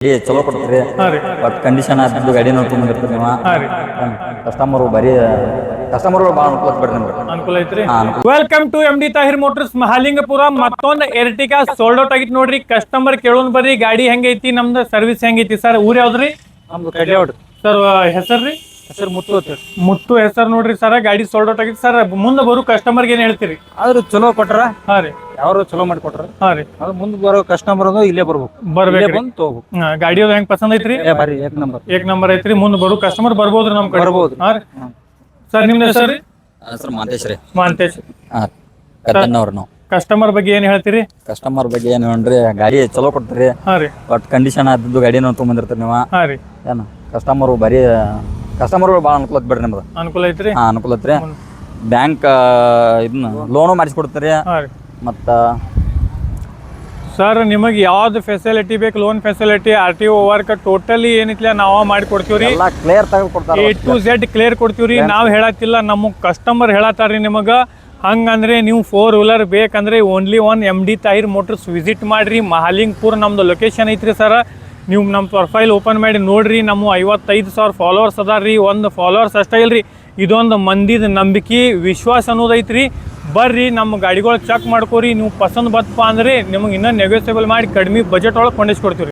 ಚಲೋ ಕೊಡ್ತೀರಿ but condition ಆದ್ದು ಗಾಡಿ ನೋಡ್ಕೊಂಡ್ ಬಂದಿರ್ತೀರಿ ನೀವು ಕಸ್ಟಮರ್ ಕಸ್ಟಮರ್ಗಳು ಭಾಳ ಅನುಕೂಲ ಬಿಡ್ರಿ ನಿಮ್ಗೆ ಅನುಕೂಲ ಐತ್ರಿ. Welcome to MD Tahir motors Mahalingapura. ಮತ್ತೊಂದು ಎರ್ಟಿಗಾ ಸೋಲ್ಡ್ ಔಟ್ ಆಗಿತ್ತು ನೋಡ್ರಿ. ಕಸ್ಟಮರ್ ಕೇಳೋನ್ ಬರ್ರಿ ಗಾಡಿ ಹೆಂಗೈತಿ, ನಮ್ದು ಸರ್ವಿಸ್ ಹೆಂಗೈತಿ. ಸರ್ ಊರ್ ಯಾವ್ದ್ರಿ? ನಮ್ದು ಕಡ್ಲೇಔಟ್ ಸರ್ ಹೆಸರ್ರಿ? ಹೆಸರು ಮುತ್ತು ಅಂತ ಹೇಳಿ. ಮುತ್ತು ಹೆಸರು ನೋಡ್ರಿ ಸರ್. ಗಾಡಿ ಸೋಲ್ಡ್ ಔಟ್ ಆಗಿತ್ತು ಸರ್. ಮುಂದೆ ಬರೋ ಕಸ್ಟಮರ್ಗೆ ಏನ್ ಹೇಳ್ತೀರಿ? ಆದ್ರೂ ಚಲೋ ಕೊಟ್ರ, ಹಾ ರೀ, ಯಾರು ಚಲೋ ಮಾಡಿ ಕೊಟ್ರ, ಹಾ ರೀ, ಅದು ಮುಂದ್ ಬರೋ ಕಸ್ಟಮರ್ ಇಲ್ಲೇ ಬರ್ಬೇಕು, ಬರ್ಬೇಕ್ರಿ. ಬಂದು ತಗೋಬೇಕು. ಗಾಡಿ ಅದು ಹೆಂಗ್ ಪಸಂದ್ ಐತ್ರಿ? ಬರೀ ಏಕ್ ನಂಬರ್ ಏಕ್ ನಂಬರ್ ಐತ್ರಿ. ಮುಂದೆ ಬರೋ ಕಸ್ಟಮರ್ ಬರ್ಬೋದ್ರಿ ನಮ್ ಕಡೆ? ಬರ್ಬೋದು. ಹಾ ರೀ. ಸರ್ ನಿಮ್ದು ಹೆಸರು? ಸರ್ ಮಾಂತೇಶ್ ರೀ. ಮಾಂತೇಶ್. ಗದ್ದನ್ನವ್ರು ನಾವು. ಕಸ್ಟಮರ್ ಬಗ್ಗೆ ಏನ್ ಹೇಳ್ತೀರಿ? ಕಸ್ಟಮರ್ ಬಗ್ಗೆ ಏನು ನೋಡ್ರಿ, ಗಾಡಿ ಚಲೋ ಕೊಡ್ತೀರಿ ಹಾ ರೀ, ಬಟ್ ಕಂಡೀಷನ್ ಆದ್ದು ಗಾಡಿ ನೋಡ್ಕೊಂಡ್ ಬಂದಿರ್ತೀರಿ ನೀವು ಹಾ ರೀ. ಏನು ಕಸ್ಟಮರ್ಗಳು ಕಸ್ಟಮರ್ಗಳು ಭಾಳ ಅನುಕೂಲ ಬಿಡ್ರಿ ನಿಮ್ದು. ಅನುಕೂಲ ಐತ್ರಿ. ಅನುಕೂಲ ಐತ್ರಿ. ಬ್ಯಾಂಕ್ ಇದನ್ನ ಲೋನು ಮಾಡಿಸ್ಕೊಡ್ತೀರಿ. ಹಾ ರೀ. ಮತ್ತು ಸರ್ ನಿಮಗೆ ಯಾವ್ದು ಫೆಸಿಲಿಟಿ ಬೇಕು, loan facility, RTO work totally ಏನಿತ್ಲ ನಾವ ಮಾಡಿ ಕೊಡ್ತೀವ್ರಿ. ಎಲ್ಲ ಕ್ಲಿಯರ್ ತೆಗೆದು ಕೊಡ್ತಾರೆ. A to Z ಕ್ಲಿಯರ್ ಕೊಡ್ತೀವ್ರಿ. ನಾವ್ ಹೇಳತ್ತಿಲ್ಲ, ನಮ್ಮ ಕಸ್ಟಮರ್ ಹೇಳತ್ತಾರ್ರಿ ನಿಮಗ. ಹಂಗಂದ್ರೆ ನೀವು 4 ವೀಲರ್ ಬೇಕಂದ್ರೆ only one MD Tahir motors visit ಮಾಡ್ರಿ. ಮಹಾಲಿಂಗಪುರ ನಮ್ದು ಲೊಕೇಶನ್ ಐತ್ರಿ ಸರ್. ನೀವು ನಮ್ಮ ಪ್ರೊಫೈಲ್ ಓಪನ್ ಮಾಡಿ ನೋಡ್ರಿ. ನಮ್ಮ 55,000 ಫಾಲೋವರ್ಸ್ ಅದಾರ್ರಿ. ಒಂದು ಫಾಲೋವರ್ಸ್ ಅಷ್ಟೇ ಇಲ್ರಿ, ಇದೊಂದು ಮಂದಿದ ನಂಬಿಕೆ ವಿಶ್ವಾಸ ಅನ್ನೋದೈತ್ರಿ. ಬರ್ರಿ ನಮ್ಮ ಗಾಡಿಗಳು ಚೆಕ್ ಮಾಡ್ಕೋರಿ. ನೀವು ಪಸಂದ್ ಬತ್ತಪ್ಪ ಅಂದ್ರೆ ನಿಮಗೆ ಇನ್ನೂ ನೆಗೋಸಿಯಬಲ್ ಮಾಡಿ ಕಡಿಮೆ ಬಜೆಟ್ ಒಳಗೆ ಕೊಂಡಿಸ್ಕೊಡ್ತೀವಿ.